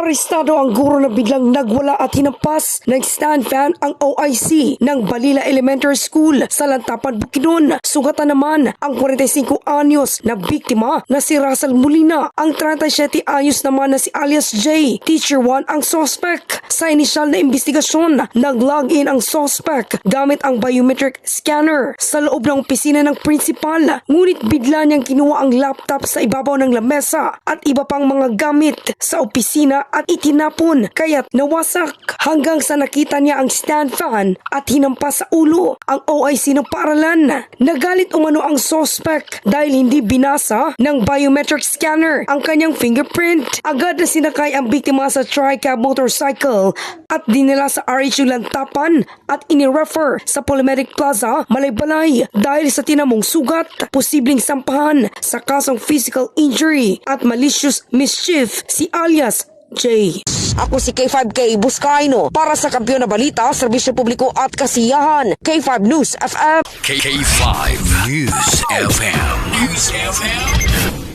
Arestado ang guro na biglang nagwala at hinampas ng stand fan ang OIC ng Balila Elementary School sa Lantapan, Bukidnon. Sugatan naman ang 45 anyos na biktima na si Russell Molina. Ang 37 anyos naman na si alias J. Teacher 1 ang suspect. Sa inisyal na investigasyon, nag-log-in ang suspect gamit ang biometric scanner sa loob ng opisina ng principal. Ngunit bigla niyang kinuha ang laptop sa ibabaw ng lamesa at iba pang mga gamit sa opisina at itinapon kaya't nawasak hanggang sa nakita niya ang stand fan at hinampas sa ulo ang OIC ng paaralan. Nagalit umano ang suspect dahil hindi binasa ng biometric scanner ang kanyang fingerprint. Agad na sinakay ang biktima sa tri-cab motorcycle at dinala sa RHU Lantapan at inirefer sa Polymedic Plaza, Malaybalay dahil sa tinamong sugat, posibleng sampahan sa kasong physical injury at malicious mischief si alias J. Ako si K5K Buscaino para sa Kampiyon na Balita, Serbisyo Publiko at Kasiyahan. K5 News FM. K5 News FM. News FM.